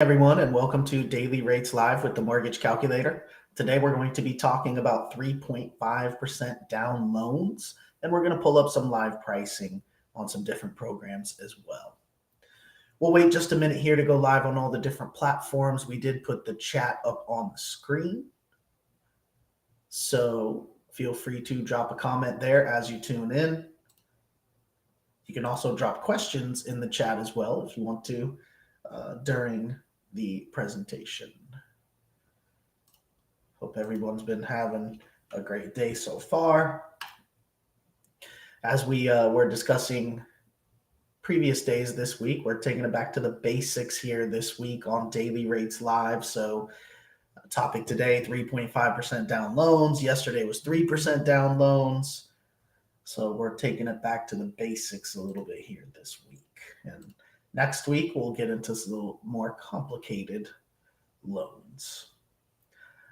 Everyone, and welcome to Daily Rates Live with the Mortgage Calculator. Today we're going to be talking about 3.5% down loans, and we're going to pull up some live pricing on some different programs as well. We'll wait just a minute here to go live on all the different platforms. We did put the chat up on the screen, so feel free to drop a comment there as you tune in. You can also drop questions in the chat as well if you want to during the presentation. Hope everyone's been having a great day so far. As we were discussing previous days this week, we're taking it back to the basics here this week on Daily Rates Live. So topic today, 3.5% down loans. Yesterday was 3% down loans. So we're taking it back to the basics a little bit here this week. And next week, we'll get into some little more complicated loans.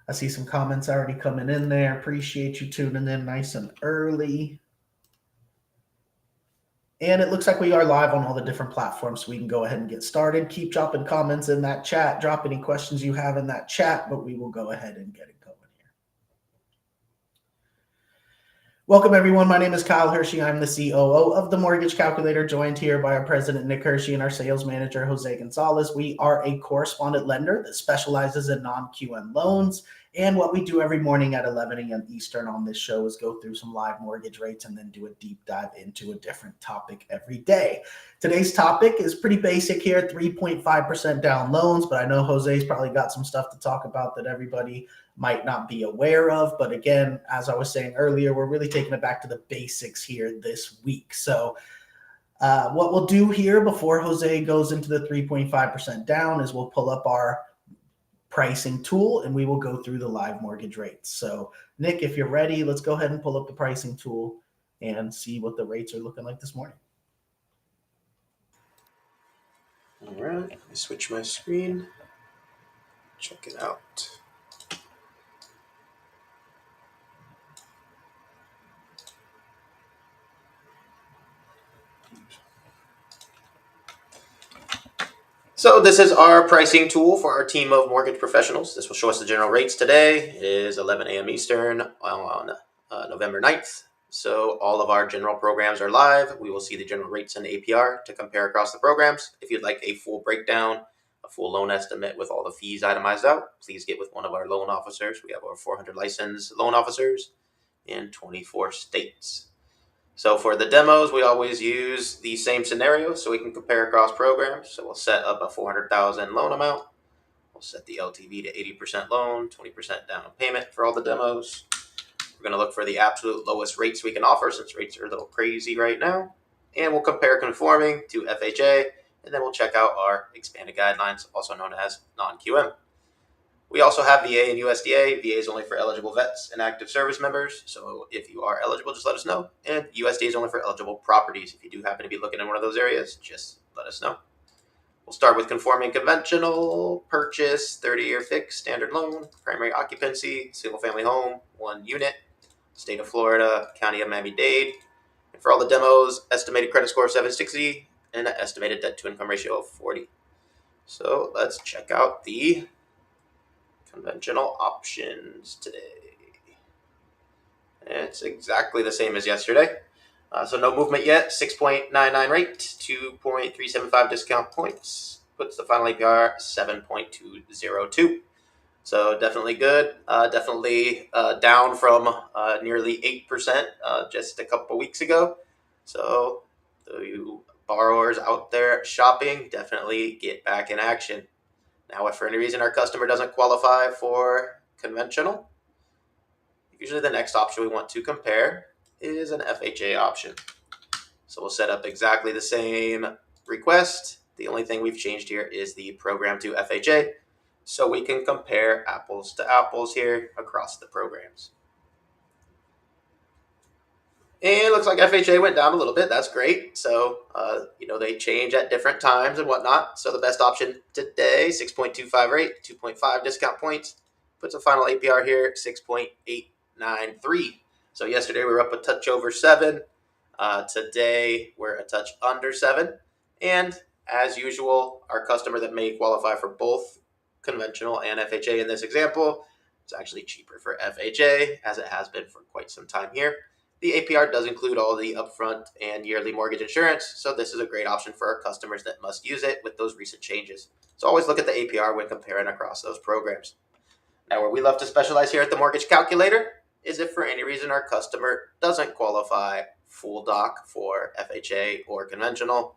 I see some comments already coming in there. Appreciate you tuning in nice and early. And it looks like we are live on all the different platforms, so we can go ahead and get started. Keep dropping comments in that chat. Drop any questions you have in that chat, but we will go ahead and get it going here. Welcome, everyone. My name is Kyle Hershey. I'm the COO of the Mortgage Calculator, joined here by our president, Nick Hershey, and our sales manager, Jose Gonzalez. We are a correspondent lender that specializes in non-QM loans. And what we do every morning at 11 a.m. Eastern on this show is go through some live mortgage rates and then do a deep dive into a different topic every day. Today's topic is pretty basic here, 3.5% down loans, but I know Jose's probably got some stuff to talk about that everybody might not be aware of. But again, as I was saying earlier, we're really taking it back to the basics here this week. So what we'll do here before Jose goes into the 3.5% down is we'll pull up our pricing tool and we will go through the live mortgage rates. So Nick, if you're ready, let's go ahead and pull up the pricing tool and see what the rates are looking like this morning. All right, let me switch my screen. Check it out. So this is our pricing tool for our team of mortgage professionals. This will show us the general rates today. It is 11 a.m. Eastern on November 9th. So all of our general programs are live. We will see the general rates and APR to compare across the programs. If you'd like a full breakdown, a full loan estimate with all the fees itemized out, please get with one of our loan officers. We have over 400 licensed loan officers in 24 states. So for the demos, we always use the same scenario so we can compare across programs. So we'll set up a $400,000 loan amount. We'll set the LTV to 80% loan, 20% down payment for all the demos. We're going to look for the absolute lowest rates we can offer since rates are a little crazy right now. And we'll compare conforming to FHA, and then we'll check out our expanded guidelines, also known as non-QM. We also have VA and USDA. VA is only for eligible vets and active service members. So if you are eligible, just let us know. And USDA is only for eligible properties. If you do happen to be looking in one of those areas, just let us know. We'll start with conforming conventional, purchase, 30-year fixed, standard loan, primary occupancy, single family home, 1 unit, state of Florida, county of Miami-Dade. And for all the demos, estimated credit score of 760 and an estimated debt to income ratio of 40. So let's check out the conventional options today. It's exactly the same as yesterday. So no movement yet. 6.99 rate, 2.375 discount points. Puts the final APR 7.202. So definitely good. Definitely down from nearly 8% just a couple weeks ago. So you borrowers out there shopping, definitely get back in action. Now, if for any reason our customer doesn't qualify for conventional, usually the next option we want to compare is an FHA option. So we'll set up exactly the same request. The only thing we've changed here is the program to FHA, so we can compare apples to apples here across the programs. And it looks like FHA went down a little bit. That's great. So, they change at different times and whatnot. So the best option today, 6.25 rate, 2.5 discount points, puts a final APR here, 6.893. So yesterday we were up a touch over 7. Today we're a touch under 7. And as usual, our customer that may qualify for both conventional and FHA in this example, it's actually cheaper for FHA, as it has been for quite some time here. The APR does include all the upfront and yearly mortgage insurance, so this is a great option for our customers that must use it with those recent changes. So always look at the APR when comparing across those programs. Now, where we love to specialize here at the Mortgage Calculator is if for any reason our customer doesn't qualify full doc for FHA or conventional.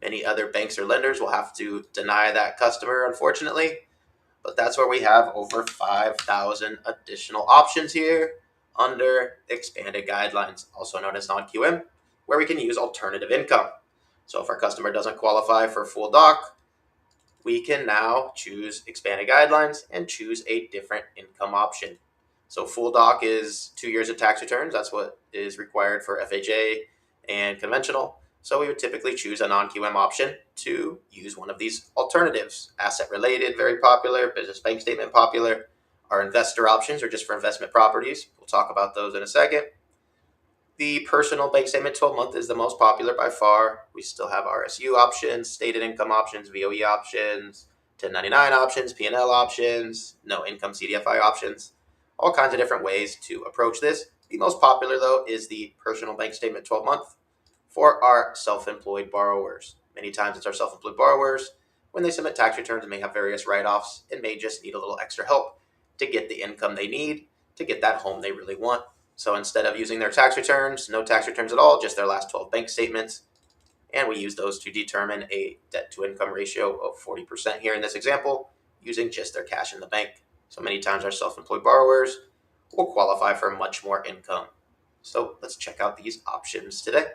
Many other banks or lenders will have to deny that customer, unfortunately. But that's where we have over 5,000 additional options here under expanded guidelines, also known as non-QM, where we can use alternative income. So if our customer doesn't qualify for full doc, we can now choose expanded guidelines and choose a different income option. So full doc is 2 years of tax returns. That's what is required for FHA and conventional. So we would typically choose a non-QM option to use one of these alternatives. Asset related, very popular. Business bank statement, popular. Our investor options are just for investment properties. We'll talk about those in a second. The personal bank statement 12-month is the most popular by far. We still have RSU options, stated income options, VOE options, 1099 options, P&L options, no income CDFI options, all kinds of different ways to approach this. The most popular, though, is the personal bank statement 12-month for our self-employed borrowers. Many times it's our self-employed borrowers, when they submit tax returns, may have various write-offs and may just need a little extra help to get the income they need to get that home they really want. So instead of using their tax returns, no tax returns at all, just their last 12 bank statements, and we use those to determine a debt-to-income ratio of 40% here in this example, using just their cash in the bank. So many times our self-employed borrowers will qualify for much more income. So let's check out these options today.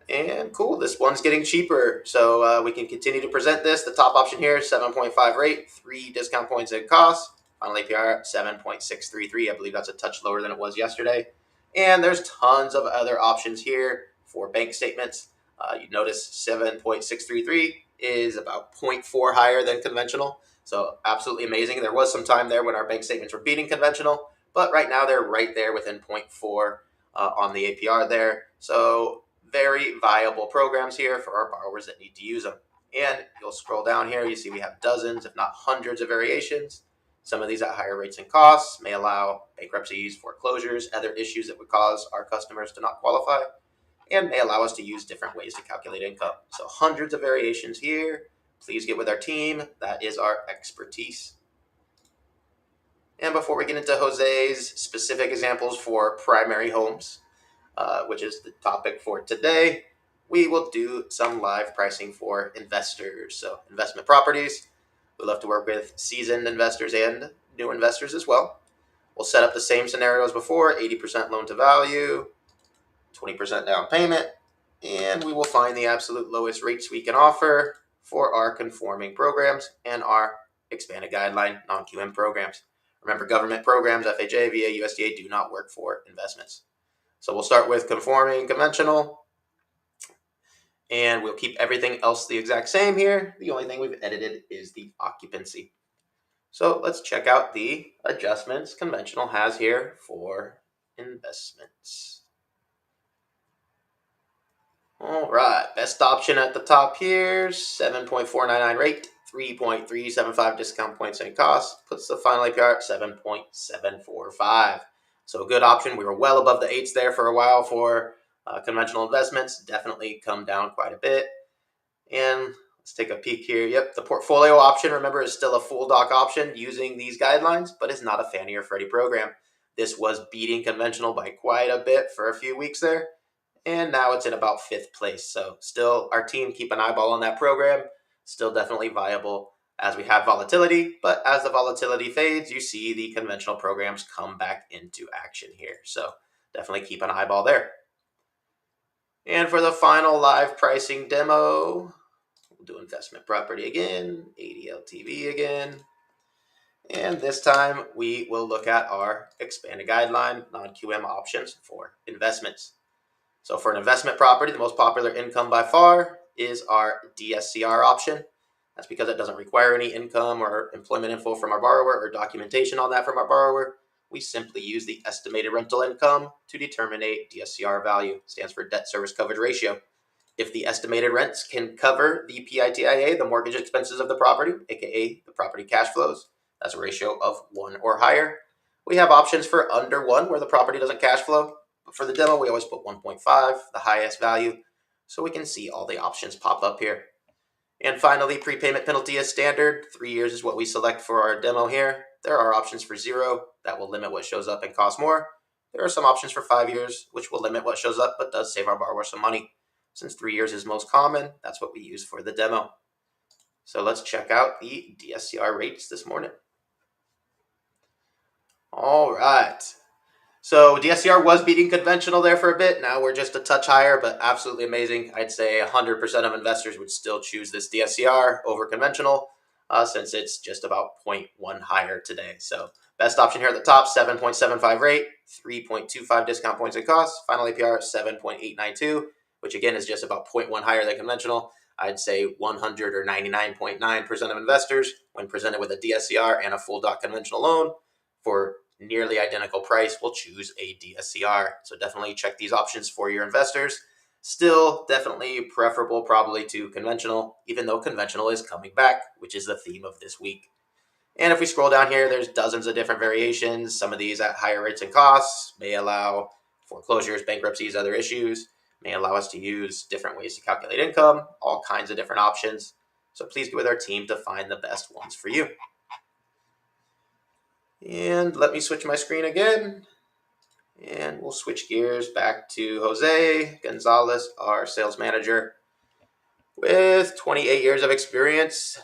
And cool, this one's getting cheaper. So we can continue to present this. The top option here is 7.5 rate, 3 discount points in cost. Final APR 7.633. I believe that's a touch lower than it was yesterday. And there's tons of other options here for bank statements. You notice 7.633 is about 0.4 higher than conventional. So absolutely amazing. There was some time there when our bank statements were beating conventional, but right now they're right there within 0.4 on the APR there. So very viable programs here for our borrowers that need to use them. And you'll scroll down here, you see we have dozens, if not hundreds of variations. Some of these at higher rates and costs may allow bankruptcies, foreclosures, other issues that would cause our customers to not qualify, and may allow us to use different ways to calculate income. So hundreds of variations here. Please get with our team. That is our expertise. And before we get into Jose's specific examples for primary homes, which is the topic for today, we will do some live pricing for investors. So investment properties, we love to work with seasoned investors and new investors as well. We'll set up the same scenarios before, 80% loan to value, 20% down payment, and we will find the absolute lowest rates we can offer for our conforming programs and our expanded guideline non-QM programs. Remember, government programs, FHA, VA, USDA, do not work for investments. So we'll start with conforming conventional, and we'll keep everything else the exact same here. The only thing we've edited is the occupancy. So let's check out the adjustments conventional has here for investments. All right, best option at the top here, 7.499 rate, 3.375 discount points and cost, puts the final APR at 7.745. So a good option. We were well above the 8s there for a while for conventional investments. Definitely come down quite a bit. And let's take a peek here. Yep, the portfolio option, remember, is still a full doc option using these guidelines, but it's not a Fannie or Freddie program. This was beating conventional by quite a bit for a few weeks there, and now it's in about 5th place. So still, our team keep an eyeball on that program. Still definitely viable as we have volatility, but as the volatility fades, you see the conventional programs come back into action here. So definitely keep an eyeball there. And for the final live pricing demo, we'll do investment property again, 80 LTV again. And this time we will look at our expanded guideline non-QM options for investments. So for an investment property, the most popular income by far is our DSCR option. That's because it doesn't require any income or employment info from our borrower or documentation on that from our borrower. We simply use the estimated rental income to determine a DSCR value. It stands for debt service coverage ratio. if the estimated rents can cover the PITIA, the mortgage expenses of the property, aka the property cash flows. That's a ratio of 1 or higher. We have options for under 1 where the property doesn't cash flow. But for the demo, we always put 1.5, the highest value, so we can see all the options pop up here. And finally, prepayment penalty is standard. 3 years is what we select for our demo here. There are options for 0 that will limit what shows up and cost more. There are some options for 5 years, which will limit what shows up but does save our borrower some money. Since 3 years is most common, that's what we use for the demo. So let's check out the DSCR rates this morning. All right. So DSCR was beating conventional there for a bit. Now we're just a touch higher, but absolutely amazing. I'd say 100% of investors would still choose this DSCR over conventional since it's just about 0.1 higher today. So best option here at the top, 7.75 rate, 3.25 discount points and costs. Final APR, 7.892, which again is just about 0.1 higher than conventional. I'd say 100 or 99.9% of investors, when presented with a DSCR and a full doc conventional loan for nearly identical price, will choose a DSCR. So definitely check these options for your investors. Still definitely preferable probably to conventional, even though conventional is coming back, which is the theme of this week. And if we scroll down here, there's dozens of different variations. Some of these at higher rates and costs may allow foreclosures, bankruptcies, other issues, may allow us to use different ways to calculate income, all kinds of different options. So please get with our team to find the best ones for you. And let me switch my screen again. And we'll switch gears back to Jose Gonzalez, our sales manager, with 28 years of experience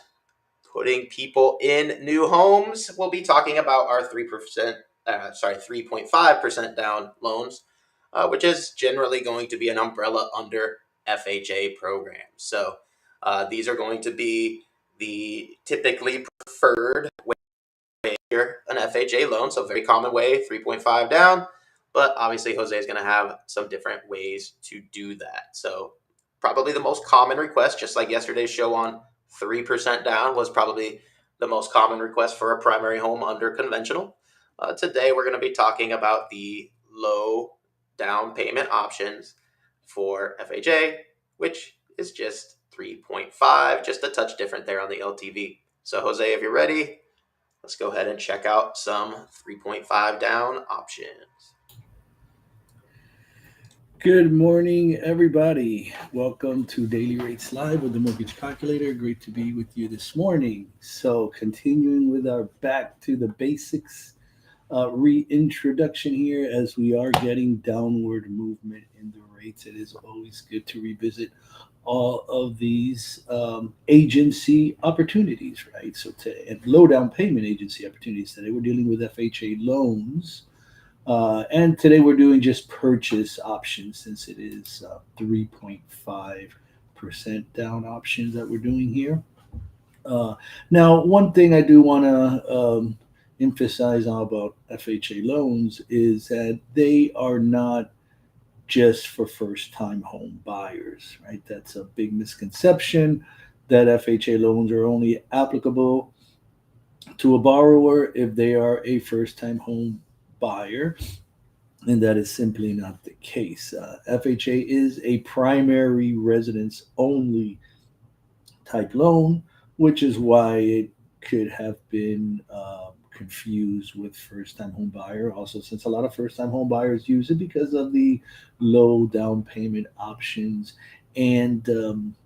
putting people in new homes. We'll be talking about our 3.5% down loans, which is generally going to be an umbrella under FHA programs. So these are going to be the typically preferred way an FHA loan, so very common way, 3.5 down, but obviously Jose is going to have some different ways to do that. So probably the most common request, just like yesterday's show on 3% down, was probably the most common request for a primary home under conventional. Today we're going to be talking about the low down payment options for FHA, which is just 3.5, just a touch different there on the LTV. So Jose, if you're ready, let's go ahead and check out some 3.5 down options. Good morning, everybody. Welcome to Daily Rates Live with the Mortgage Calculator. Great to be with you this morning. So continuing with our back to the basics reintroduction here, as we are getting downward movement in the rates, it is always good to revisit all of these agency opportunities, right? So and low down payment agency opportunities. Today we're dealing with FHA loans. And today we're doing just purchase options, since it is 3.5% down options that we're doing here. Now, one thing I do want to emphasize about FHA loans is that they are not just for first-time home buyers, right? That's a big misconception, that FHA loans are only applicable to a borrower if they are a first-time home buyer, and that is simply not the case. FHA is a primary residence only type loan, which is why it could have been confused with first-time home buyer. Also, since a lot of first-time home buyers use it because of the low down payment options and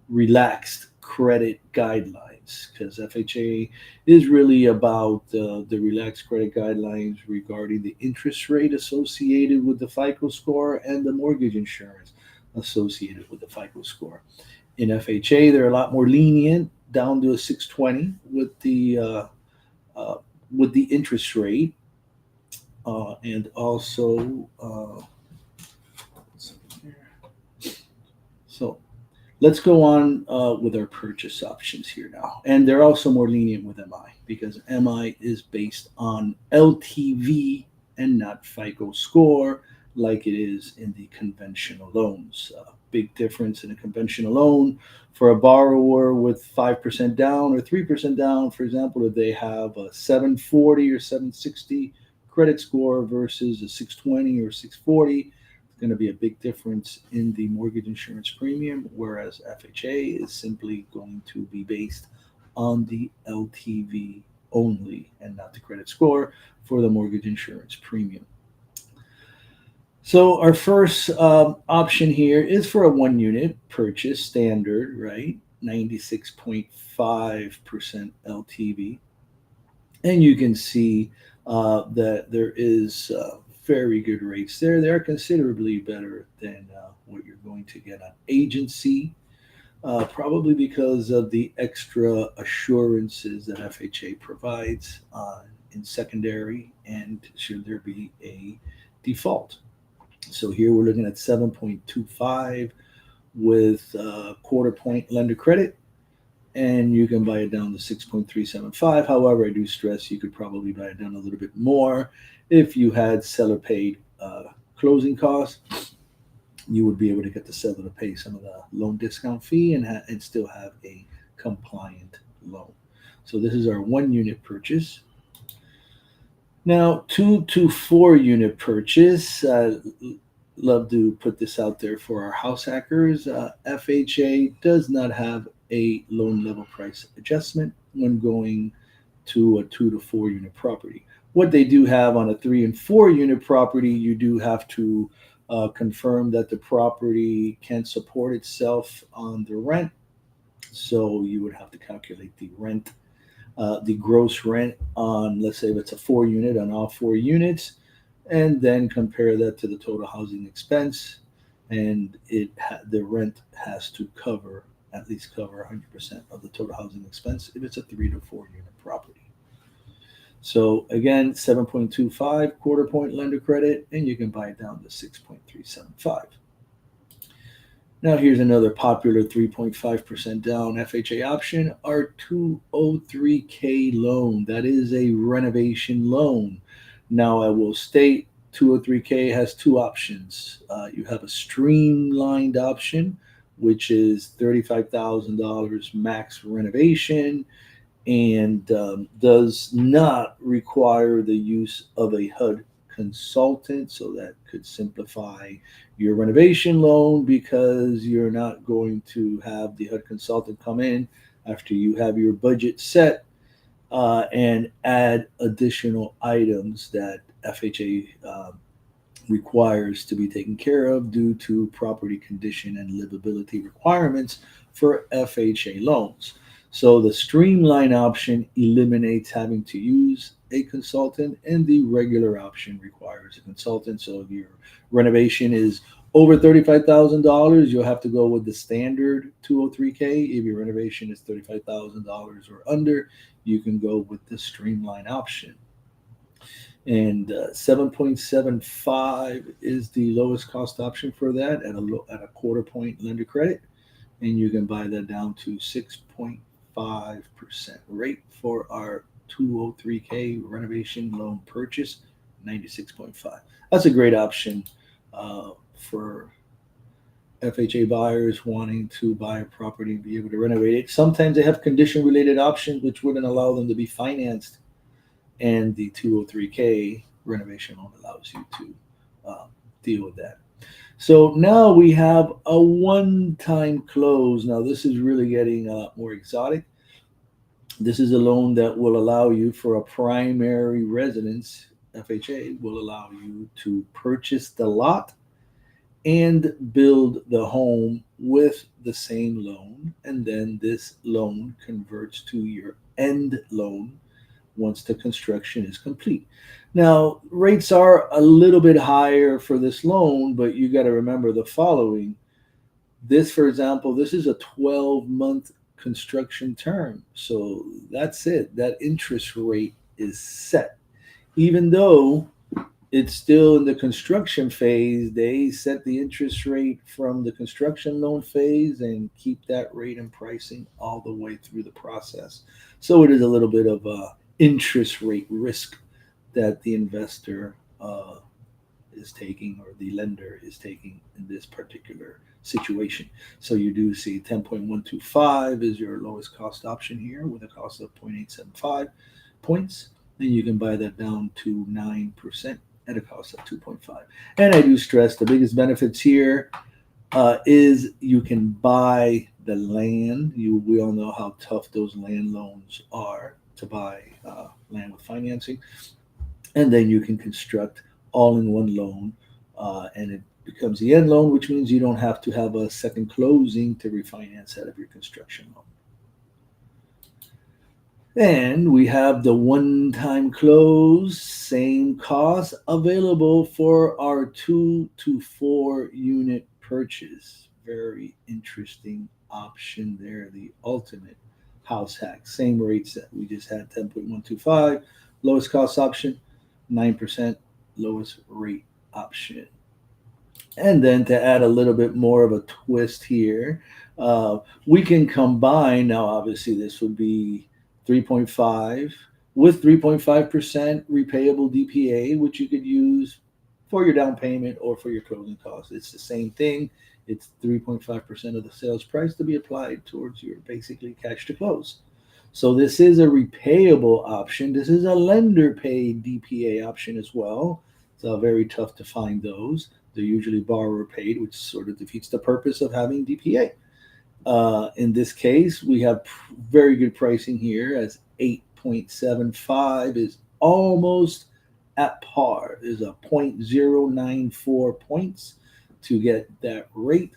relaxed credit guidelines, because FHA is really about the relaxed credit guidelines regarding the interest rate associated with the FICO score and the mortgage insurance associated with the FICO score. In FHA, they're a lot more lenient, down to a 620 with the interest rate, and also so let's go on with our purchase options here now. And they're also more lenient with MI, because MI is based on LTV and not FICO score like it is in the conventional loans. Big difference in a conventional loan for a borrower with 5% down or 3% down, for example, if they have a 740 or 760 credit score versus a 620 or 640, going to be a big difference in the mortgage insurance premium, whereas FHA is simply going to be based on the LTV only and not the credit score for the mortgage insurance premium. So our first option here is for a 1 unit purchase, standard, right? 96.5% LTV. And you can see that there is very good rates there. They are considerably better than what you're going to get on agency, probably because of the extra assurances that FHA provides in secondary and should there be a default. So here we're looking at 7.25 with quarter point lender credit, and you can buy it down to 6.375. However, I do stress you could probably buy it down a little bit more if you had seller paid closing costs. You would be able to get the seller to pay some of the loan discount fee and still have a compliant loan. So this is our 1 unit purchase. Now, 2 to 4 unit purchase. Love to put this out there for our house hackers. FHA does not have a loan level price adjustment when going to a 2 to 4 unit property. What they do have on a 3 and 4 unit property, you do have to confirm that the property can support itself on the rent. So you would have to calculate the rent, the gross rent on, let's say if it's a 4 unit, on all 4 units, and then compare that to the total housing expense. And the rent has to at least cover 100% of the total housing expense if it's a 3 to 4 unit property. So again, 7.25 quarter point lender credit, and you can buy it down to 6.375. Now here's another popular 3.5% down FHA option, our 203K loan. That is a renovation loan. Now I will state 203K has 2 options. You have a streamlined option, which is $35,000 max renovation, and does not require the use of a HUD consultant. So that could simplify your renovation loan, because you're not going to have the HUD consultant come in after you have your budget set and add additional items that FHA requires to be taken care of due to property condition and livability requirements for FHA loans. So the streamline option eliminates having to use a consultant, and the regular option requires a consultant. So if your renovation is over $35,000, you'll have to go with the standard 203K. If your renovation is $35,000 or under, you can go with the streamline option. And 7.75 is the lowest cost option for that at a quarter point lender credit, and you can buy that down to 6.5% rate for our 203K renovation loan purchase, 96.5. That's a great option for FHA buyers wanting to buy a property and be able to renovate it. Sometimes they have condition related options which wouldn't allow them to be financed, and the 203K renovation loan allows you to deal with that. So now we have a one-time close. Now this is really getting more exotic. This is a loan that will allow you, for a primary residence, FHA will allow you to purchase the lot and build the home with the same loan, and then this loan converts to your end loan once the construction is complete. Now, rates are a little bit higher for this loan, but you got to remember the following. This, for example, this is a 12-month construction term. So that's it. That interest rate is set. Even though it's still in the construction phase, they set the interest rate from the construction loan phase and keep that rate and pricing all the way through the process. So it is a little bit of a interest rate risk that the investor is taking, or the lender is taking, in this particular situation. So you do see 10.125 is your lowest cost option here with a cost of 0.875 points. Then you can buy that down to 9% at a cost of 2.5. And I do stress the biggest benefits here is you can buy the land. We all know how tough those land loans are to buy land with financing, and then you can construct all in one loan, and it becomes the end loan, which means you don't have to have a second closing to refinance out of your construction loan. And we have the one-time close, same cost, available for our 2 to 4 unit purchase. Very interesting option there. The ultimate house hack. Same rates that we just had, 10.125. Lowest cost option, 9% lowest rate option. And then to add a little bit more of a twist here, we can combine, now obviously this would be 3.5 with 3.5% repayable DPA, which you could use for your down payment or for your closing costs. It's the same thing. It's 3.5% of the sales price to be applied towards your basically cash to close. So this is a repayable option. This is a lender paid DPA option as well. It's very tough to find those. They're usually borrower paid, which sort of defeats the purpose of having DPA. In this case, we have very good pricing here, as 8.75 is almost at par. There's a 0.094 points to get that rate.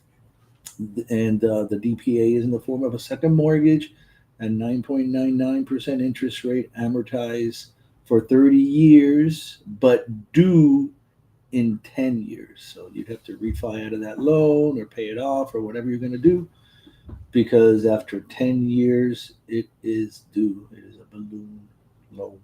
And the DPA is in the form of a second mortgage and 9.99% interest rate, amortized for 30 years, but due in 10 years. So you'd have to refi out of that loan or pay it off or whatever you're going to do, because after 10 years, it is due. It is a balloon loan.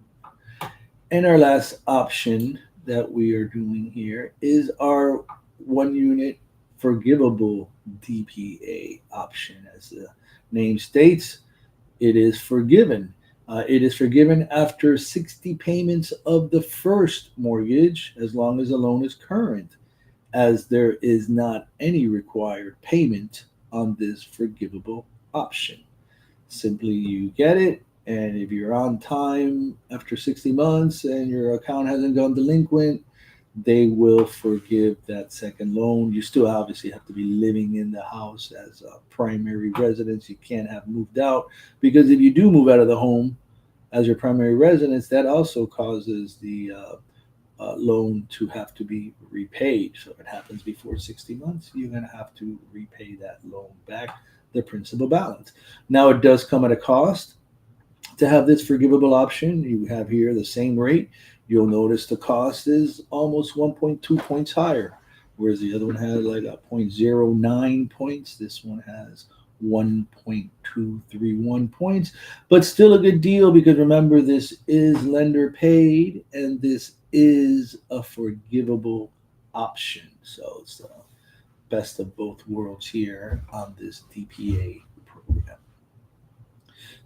And our last option that we are doing here is our 1 unit forgivable DPA option. As the name states, it is forgiven. It is forgiven after 60 payments of the first mortgage, as long as the loan is current, as there is not any required payment on this forgivable option. Simply you get it, and if you're on time after 60 months and your account hasn't gone delinquent, they will forgive that second loan. You still obviously have to be living in the house as a primary residence. You can't have moved out, because if you do move out of the home as your primary residence, that also causes the loan to have to be repaid. So if it happens before 60 months, you're going to have to repay that loan back, the principal balance. Now, it does come at a cost to have this forgivable option. You have here the same rate. You'll notice the cost is almost 1.2 points higher, whereas the other one had like a 0.09 points. This one has 1.231 points, but still a good deal, because remember, this is lender paid and this is a forgivable option. So it's the best of both worlds here on this DPA program.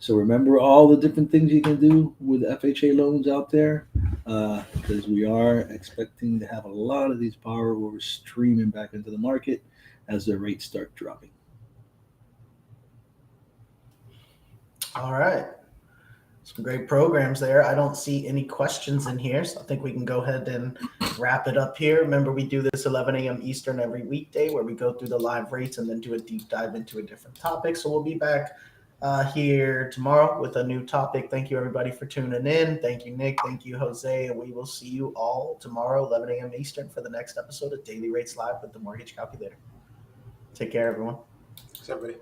So remember all the different things you can do with FHA loans out there, because we are expecting to have a lot of these borrowers streaming back into the market as the rates start dropping. All right. Some great programs there. I don't see any questions in here, so I think we can go ahead and wrap it up here. Remember, we do this 11 a.m. Eastern every weekday, where we go through the live rates and then do a deep dive into a different topic. So we'll be back here tomorrow with a new topic. Thank you, everybody, for tuning in. Thank you, Nick. Thank you, Jose. And we will see you all tomorrow, 11 a.m. Eastern, for the next episode of Daily Rates Live with the Mortgage Calculator. Take care, everyone. Thanks, everybody.